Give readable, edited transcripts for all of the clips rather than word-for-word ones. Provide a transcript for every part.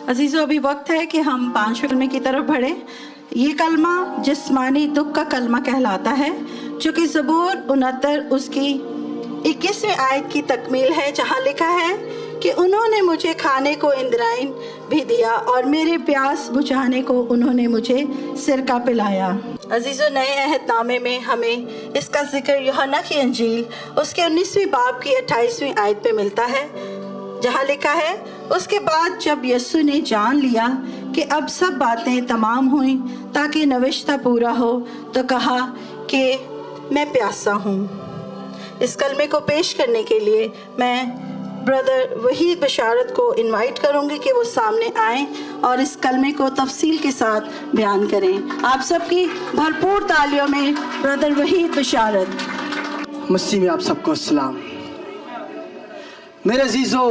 अजीज़ों, अभी वक्त है कि हम 5 कलमे की तरफ बढ़े। ये कलमा जिस्मानी दुख का कलमा कहलाता है, जो कि ज़बूर 69 उसकी 21वीं आयत की तकमील है, जहाँ लिखा है कि उन्होंने मुझे खाने को इंद्राइन भी दिया और मेरे प्यास बुझाने को उन्होंने मुझे सिरका पिलाया। अजीज़ों, नए अहदनामे में हमें इसका जिक्र यूहन्ना की अंजील उसके 19वीं बाब की 28वीं आयत में मिलता है, जहाँ लिखा है, उसके बाद जब यीशु ने जान लिया कि अब सब बातें तमाम हुई ताकि नविश्ता पूरा हो, तो कहा कि मैं प्यासा हूँ। इस कलमे को पेश करने के लिए मैं ब्रदर वहीद बशारत को इनवाइट करूंगी कि वो सामने आएं और इस कलमे को तफसील के साथ बयान करें। आप सबकी भरपूर तालियों में ब्रदर वहीद बशारत। मसीह में आप सबको सलाम। मेरे अजीज़ों,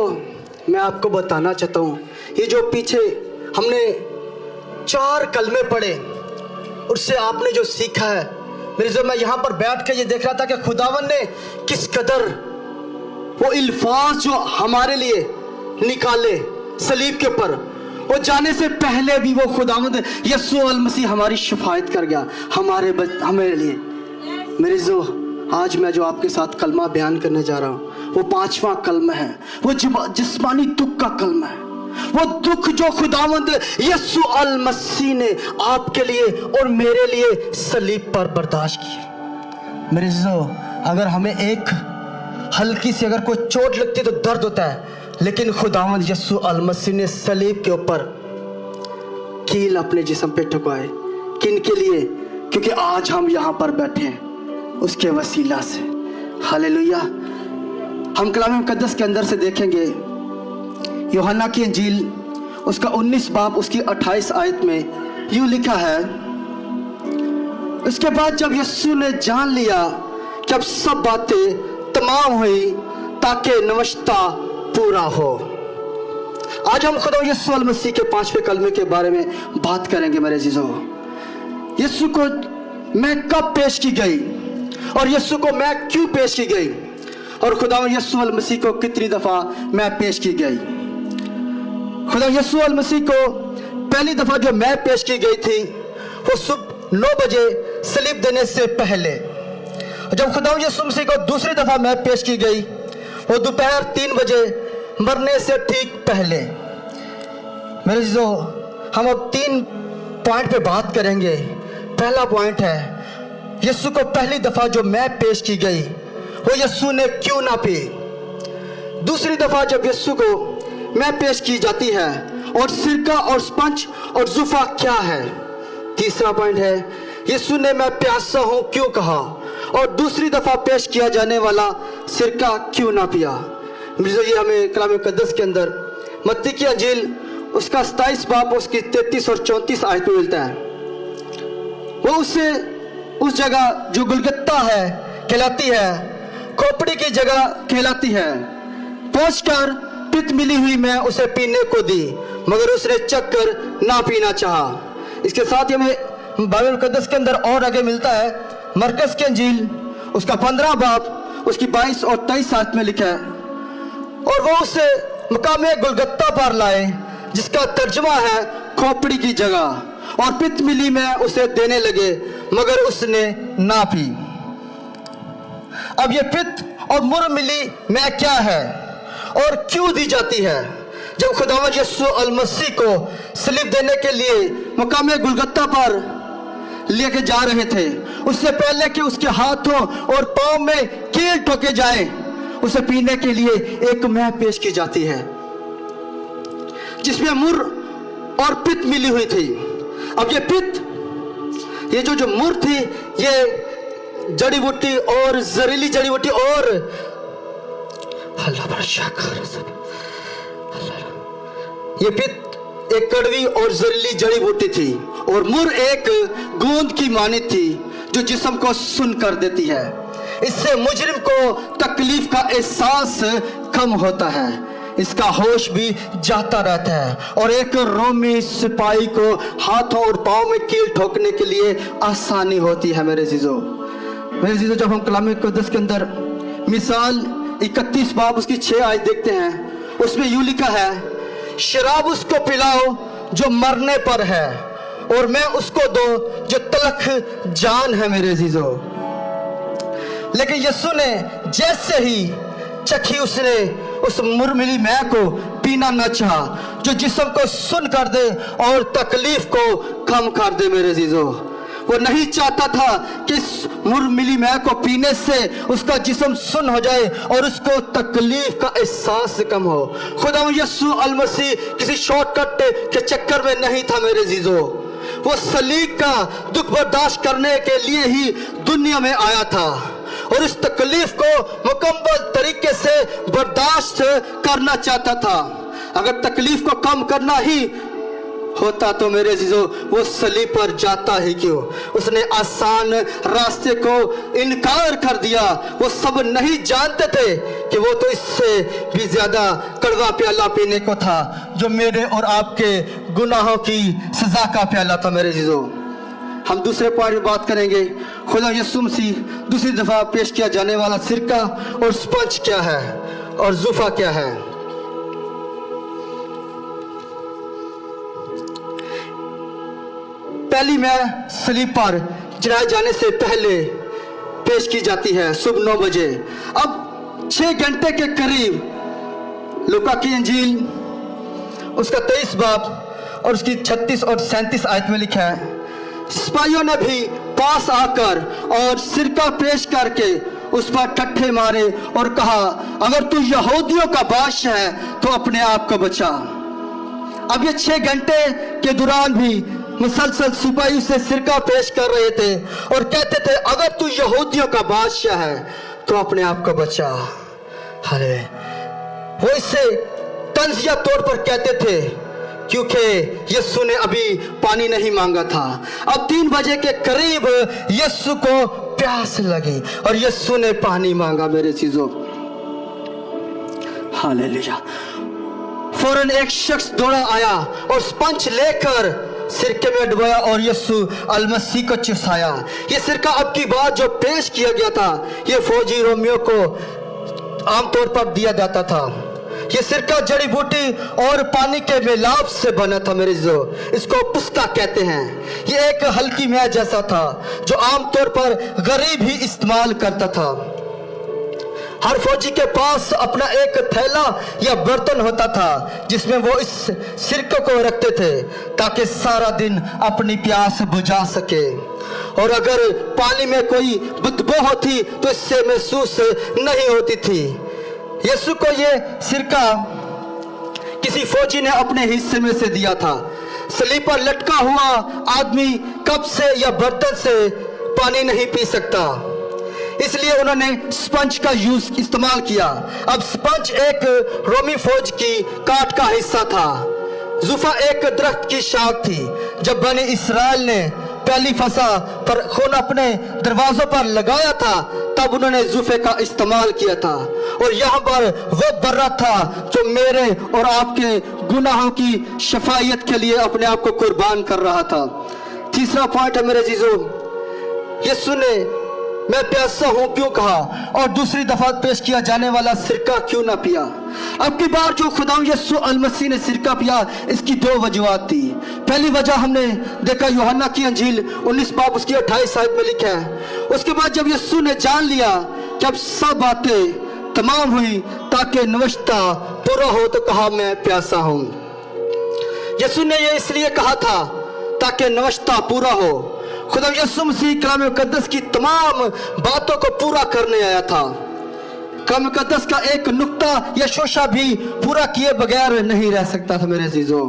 मैं आपको बताना चाहता हूँ, ये जो पीछे हमने 4 कलमे पढ़े, उससे आपने जो सीखा है, मेरे जो मैं यहाँ पर बैठ के ये देख रहा था कि खुदावन ने किस कदर वो अल्फाज जो हमारे लिए निकाले सलीब के ऊपर, वो जाने से पहले भी वो खुदावंद यीशु अल मसीह हमारी शिफायत कर गया हमारे लिए। मेरे जो आज मैं जो आपके साथ कलमा बयान करने जा रहा हूँ, वो 5वां कलमा है, वो जिस्मानी दुख का कलमा है। वो दुख जो खुदावंद यीशु अल मसीह ने आपके लिए और मेरे लिए सलीब पर बर्दाश्त किया। मेरे जो अगर हमें एक हल्की सी अगर कोई चोट लगती है तो दर्द होता है, लेकिन खुदावंद यीशु अल मसीह ने सलीब के ऊपर कील अपने जिस्म पे ठुकाए। किन के लिए? क्योंकि आज हम यहाँ पर बैठे हैं उसके वसीला से। हालेलुया। हम कलाम मुकद्दस के अंदर से देखेंगे, यूहन्ना की अंजील उसका 19 बाब उसकी 28 आयत में यूं लिखा है, इसके बाद जब यीशु ने जान लिया कि अब सब बातें तमाम हुई ताकि नविश्ता पूरा हो। आज हम खुदा यीशु अल मसीह के 5वें कलमे के बारे में बात करेंगे। मेरे अजीजों, यीशु को मैं कब पेश की गई और यीशु को मैं क्यों पेश की गई, और खुदा यीशु अल मसीह को कितनी दफा मैं पेश की गई। खुदा यीशु अल मसीह को पहली दफा जो मैं पेश की गई थी वो सुबह 9 बजे सलीब देने से पहले। जब खुदा यीशु मसीह को दूसरी दफा मैं पेश की गई वो दोपहर 3 बजे मरने से ठीक पहले। मेरे जो हम अब 3 पॉइंट पे बात करेंगे। पहला पॉइंट है, यीशु को पहली दफा जो मैं पेश की गई वो यीशु ने क्यों ना पी। दूसरी दफा जब यीशु को मैं पेश की जाती है और सिरका और स्पंज और जुफा क्या है। तीसरा पॉइंट है, यीशु ने मैं प्यासा हूं क्यों कहा, और दूसरी दफा पेश किया जाने वाला सिरका क्यों ना पिया। ये हमें कलाम मुकद्दस के अंदर मत्ती की अंजील उसका 27 बाब उसकी 33 और 34 आयत में मिलता है। वो उससे उस जगह जो गुलगत्ता है कहलाती है, खोपड़ी की जगह कहलाती है, पहुंचकर पित मिली हुई मैं उसे पीने को दी, मगर उसने चख कर ना पीना चाहा। इसके साथ ही हमें बाइबल मुकद्दस के अंदर और आगे मिलता है, मरकस की अंजील उसका 15 बाब उसकी 22 और 23 आयत में लिखा है, और वो उसे मकामे गुलगत्ता पर लाए जिसका तर्जुमा है खोपड़ी की जगह, और पित मिली में उसे देने लगे, मगर उसने ना पी। अब ये पित और मुर मिली में क्या है और क्यों दी जाती है? जब खुदावंद यीशु अल मसीह को सलीब देने के लिए मकामे गुलगत्ता पर लेके जा रहे थे, उससे पहले कि उसके हाथों और पांव में कील ठोके जाए, उसे पीने के लिए एक मैं पेश की जाती है जिसमें मुर और पित मिली हुई थी। अब ये पित, ये जो मुर थी, ये जड़ी बूटी और जहरीली जड़ी बूटी और ये पित एक कड़वी और जहरीली जड़ी बूटी थी, और मुर एक गूंद की मानी थी जो जिस्म को सुन कर देती है। इससे मुजरिम को तकलीफ का एहसास कम होता है, इसका होश भी जाता रहता है, और एक रोमी सिपाही को हाथों और पांव में कील ठोकने के लिए आसानी होती है। मेरे जीजो, जब हम कलाम मुकद्दस के अंदर मिसाल 31 बाब उसकी 6 आयत देखते हैं, उसमें यूं लिखा है शराब उसको पिलाओ जो मरने पर है, और मैं उसको दो जो तलख जान है मेरे अजीजों। लेकिन यीशु ने जैसे ही चखी, उसने उस मुरमिली मैं को पीना न चाहा जो जिस्म को सुन कर दे और तकलीफ को कम कर दे मेरे अजीजों। वो नहीं चाहता था कि इस मुरमिली मैं को पीने से उसका जिस्म सुन हो जाए और उसको तकलीफ का एहसास कम हो। खुदा यीशु अल मसीह किसी शॉर्टकट के चक्कर में नहीं था मेरे अजीजों। वो सलीब का दुख बर्दाश्त करने के लिए ही दुनिया में आया था और इस तकलीफ को मुकम्मल तरीके से बर्दाश्त करना चाहता था। अगर तकलीफ को कम करना ही होता तो मेरे अजीजों वो सलीब पर जाता ही क्यों? उसने आसान रास्ते को इनकार कर दिया। वो सब नहीं जानते थे कि वो तो इससे भी ज्यादा कड़वा प्याला पीने को था जो मेरे और आपके गुनाहों की सजा का प्याला था मेरे अजीजों। हम दूसरे पॉइंट में बात करेंगे। खुदा यीशु मसीह दूसरी दफा पेश किया जाने वाला सिरका और स्पंज क्या है और जुफा क्या है। पहली में सलीब पर चढ़ाए जाने से पहले पेश की जाती है सुबह 9 बजे। अब 6 घंटे के करीब लूका की इंजील उसका 23 बाब और उसकी 36 और 37 आयत में लिखा है, सिपाहियों ने भी पास आकर और सिरका पेश करके उस पर ठट्ठे मारे और कहा, अगर तू यहूदियों का बादशाह है तो अपने आप को बचा। अब ये 6 घंटे के दौरान भी मुसलसल सिपाही उसे सिरका पेश कर रहे थे और कहते थे, अगर तू यहूदियों का बादशाह है तो अपने आप को बचा। अरे वो इसे तंजिया तौर पर कहते थे क्योंकि यीशु ने अभी पानी नहीं मांगा था। अब 3 बजे के करीब यीशु को प्यास लगी और यीशु ने पानी मांगा मेरे चीजों। हालेलुया। फौरन एक शख्स दौड़ा आया और स्पंज लेकर सिरके में डुबाया और यीशु अल मसीह को चुसाया। ये सिरका अब की बात जो पेश किया गया था ये फौजी रोमियो को आमतौर पर दिया जाता था। ये सिरका जड़ी बूटी और पानी के मिलाप से बना था मेरे जो, इसको पुस्ता कहते हैं। ये एक हल्की मैज जैसा था जो आमतौर पर गरीब ही इस्तेमाल करता था। हर फौजी के पास अपना एक थैला या बर्तन होता था जिसमें वो इस सिरके को रखते थे ताकि सारा दिन अपनी प्यास बुझा सके, और अगर पानी में कोई बदबू होती तो इससे महसूस नहीं होती थी। यीशु को ये सिरका किसी फौजी ने अपने हिस्से में से दिया था। सलीब पर लटका हुआ आदमी कप से या बर्तन से पानी नहीं पी सकता, इसलिए उन्होंने स्पंज का यूज इस्तेमाल किया। अब स्पंज एक रोमी फौज की काट का हिस्सा था। जुफा एक दरख्त की शाख थी। जब बनी इसराइल ने पहली फसा पर खून अपने दरवाजों पर लगाया था तब उन्होंने जुफे का इस्तेमाल किया था, और यहाँ पर वो बर्रा था जो मेरे और आपके गुनाहों की शफायत के लिए अपने आप को कुर्बान कर रहा था। तीसरा पॉइंट है मेरे जीजो, यीशु ने मैं प्यासा हूं क्यों कहा और दूसरी दफा पेश किया जाने वाला सिरका क्यों ना पिया। अब की बार जो खुदा यीशु अल मसीह ने सिरका पिया इसकी 2 वजूहात थी। पहली वजह हमने देखा यूहन्ना की अंजील 19 बाब उसकी 28 आयत में लिखा है, उसके बाद जब यीशु ने जान लिया कि अब सब बातें तमाम हुई ताकि नवश्ता पूरा हो तो कहा मैं प्यासा हूं। यीशु ने यह इसलिए कहा था ताकि नवश्ता पूरा हो। खुदा यीशु मसीह कलाम मुकद्दस की तमाम बातों को पूरा करने आया था। कलाम मुकद्दस का एक नुक्ता या शोशा भी पूरा किए बगैर नहीं रह सकता था मेरे अजीजों।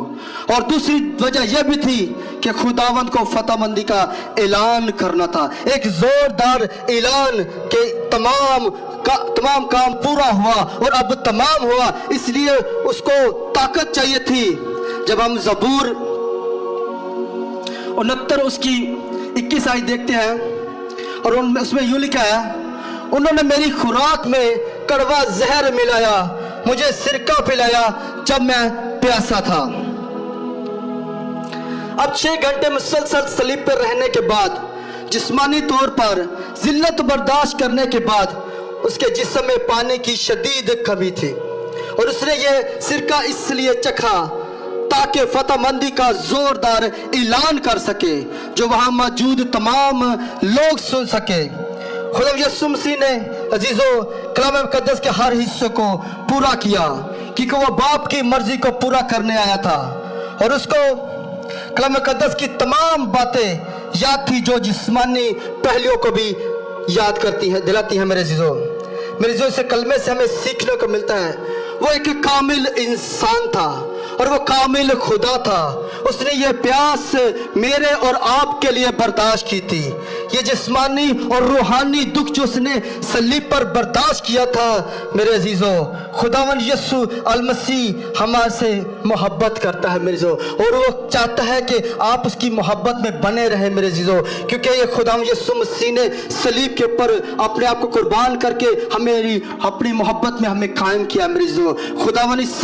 और दूसरी वजह यह भी थी कि खुदावंद को फतहमंदी का ऐलान करना था, एक जोरदार ऐलान के तमाम काम पूरा हुआ और अब तमाम हुआ, इसलिए उसको ताकत चाहिए थी। जब हम ज़बूर 69 उसकी 21 आयत देखते हैं और उसमें यूं लिखा है, उन्होंने मेरी खुराक में कड़वा जहर मिलाया, मुझे सिरका पिलाया जब मैं प्यासा था। अब 6 घंटे मुसलसल सलीब पर रहने के बाद, जिस्मानी तौर पर जिल्लत बर्दाश्त करने के बाद उसके जिस्म में पानी की शदीद कमी थी और उसने ये सिरका इसलिए चखा ताकि फतह मंदी का जोरदार ऐलान कर सके, जो वहां मौजूद तमाम लोग सुन सके। खुदा यीशु मसीह ने अजीजों कलाम मुकद्दस के हर हिस्से को पूरा किया, क्योंकि वो बाप की मर्जी को पूरा करने आया था, और उसको कलाम मुकद्दस की तमाम बातें याद थी जो जिस्मानी पहलुओं को भी याद करती है, दिलाती है। मेरे अजीजों इस कलमे से हमें सीखने को मिलता है, वो एक कामिल इंसान था और वो कामिल खुदा था। उसने ये प्यास मेरे और आपके लिए बर्दाश्त की थी। ये जिस्मानी और रूहानी दुख जो उसने सलीब पर बर्दाश्त किया था, मेरे अजीजों, खुदावन यीशु अल मसीह हमारे से मोहब्बत करता है मेरे अजीजों, और वो चाहता है कि आप उसकी मोहब्बत में बने रहें मेरे अजीजों, क्योंकि ये खुदावन यीशु मसीह ने सलीब के ऊपर अपने आप को कुर्बान करके हमें अपनी मोहब्बत में हमें कायम किया मेरे अजीजों। खुदावन इस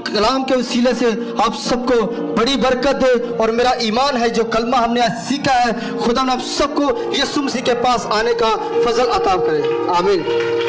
कलाम के वसीले से आप सबको बड़ी बरकत दे, और मेरा ईमान है जो कलमा हमने आज सीखा है, खुदा ने आप सबको यीशु मसीह के पास आने का फजल अता करे। आमीन।